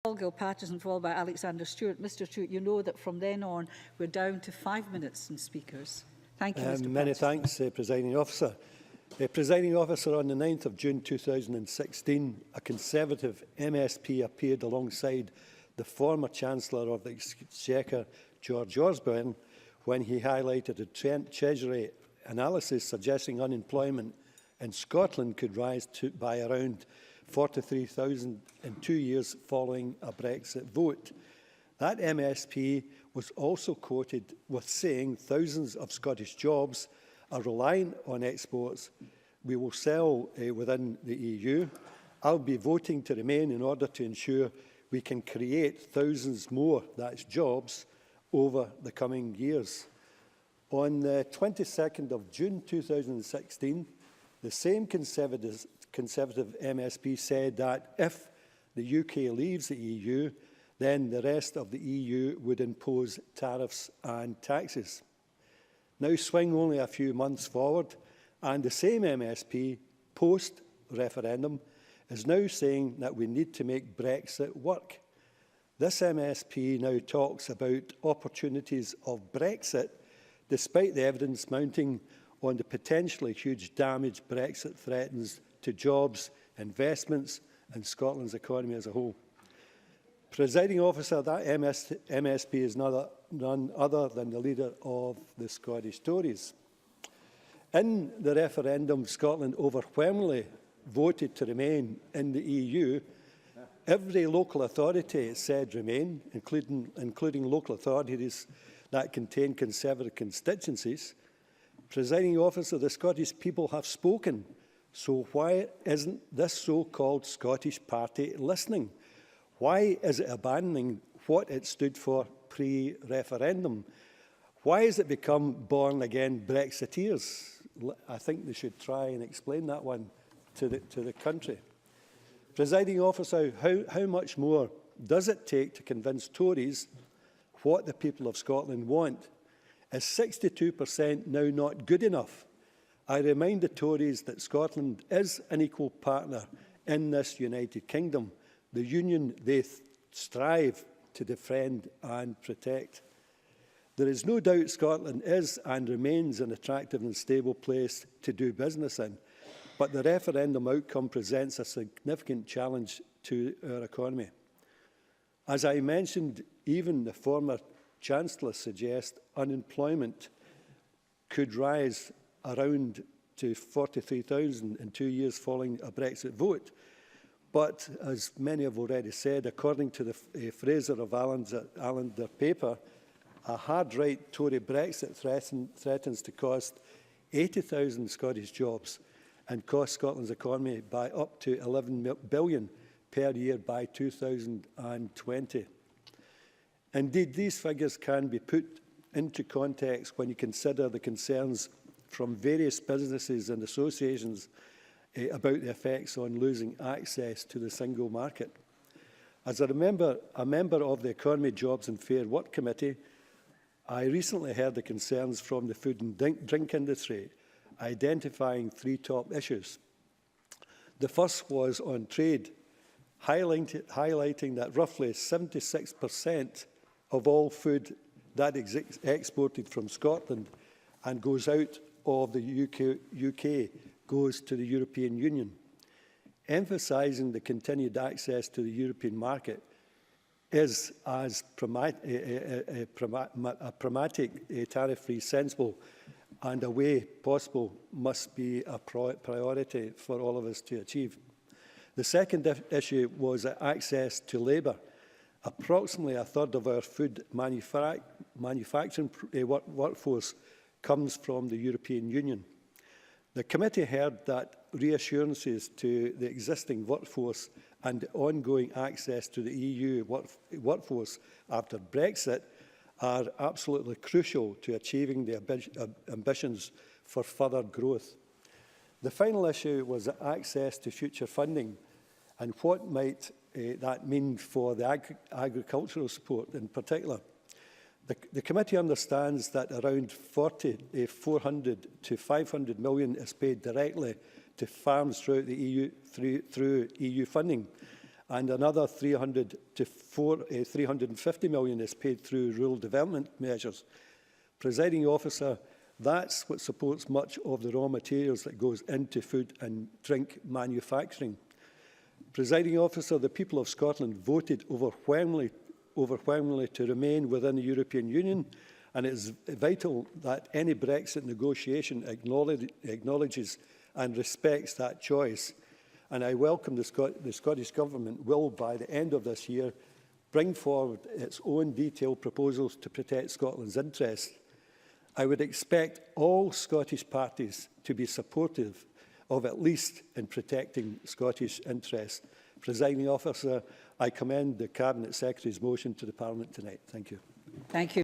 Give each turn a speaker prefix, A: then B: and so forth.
A: Gil Paterson, followed by Alexander Stewart. Mr Stewart, you know that from then on we're down to 5 minutes in speakers. Thank you, Mr Paterson.
B: Many thanks, Presiding Officer. Presiding Officer, on the 9th of June 2016, a Conservative MSP appeared alongside the former Chancellor of the Exchequer, George Osborne, when he highlighted a Treasury analysis suggesting unemployment in Scotland could rise by around 43,000 in 2 years following a Brexit vote. That MSP was also quoted with saying thousands of Scottish jobs are reliant on exports. We will sell within the EU. I'll be voting to remain in order to ensure we can create thousands more, that's jobs, over the coming years. On the 22nd of June 2016, the same Conservative MSP said that if the UK leaves the EU, then the rest of the EU would impose tariffs and taxes. Now swing only a few months forward, and the same MSP, post-referendum, is now saying that we need to make Brexit work. This MSP now talks about opportunities of Brexit, despite the evidence mounting on the potentially huge damage Brexit threatens to jobs, investments and Scotland's economy as a whole. Presiding Officer, that MSP is none other than the leader of the Scottish Tories. In the referendum, Scotland overwhelmingly voted to remain in the EU. Every local authority said remain, including local authorities that contain Conservative constituencies. Presiding Officer, the Scottish people have spoken. So why isn't this so-called Scottish Party listening? Why is it abandoning what it stood for pre-referendum? Why has it become born-again Brexiteers? I think they should try and explain that one to the country. Presiding Officer, how much more does it take to convince Tories what the people of Scotland want? Is 62% now not good enough? I remind the Tories that Scotland is an equal partner in this United Kingdom, the union they strive to defend and protect. There is no doubt Scotland is and remains an attractive and stable place to do business in, but the referendum outcome presents a significant challenge to our economy. As I mentioned, even the former Chancellor suggests unemployment could rise around to 43,000 in 2 years following a Brexit vote. But, as many have already said, according to the Fraser of Allender paper, a hard-right Tory Brexit threatens to cost 80,000 Scottish jobs and cost Scotland's economy by up to £11 billion per year by 2020. Indeed, these figures can be put into context when you consider the concerns from various businesses and associations about the effects on losing access to the single market. As a member of the Economy, Jobs and Fair Work Committee, I recently heard the concerns from the food and drink industry, identifying 3 top issues. The first was on trade, highlighting that roughly 76% of all food that is exported from Scotland and goes out of the UK goes to the European Union. Emphasising the continued access to the European market is as a pragmatic, tariff-free, sensible and a way possible must be a priority for all of us to achieve. The second issue was access to labour. Approximately a third of our food manufacturing workforce comes from the European Union. The committee heard that reassurances to the existing workforce and ongoing access to the EU workforce after Brexit are absolutely crucial to achieving the ambitions for further growth. The final issue was access to future funding and what might that mean for the agricultural support in particular. The committee understands that around 400 to 500 million is paid directly to farms throughout the EU through EU funding, and another 350 million is paid through rural development measures. Presiding officer, that's what supports much of the raw materials that goes into food and drink manufacturing. Presiding officer, the people of Scotland voted overwhelmingly to remain within the European Union, and it is vital that any Brexit negotiation acknowledges and respects that choice. And I welcome the Scottish Government will, by the end of this year, bring forward its own detailed proposals to protect Scotland's interests. I would expect all Scottish parties to be supportive of at least in protecting Scottish interests. Presiding officer, I commend the Cabinet Secretary's motion to the Parliament tonight. Thank you.
A: Thank you.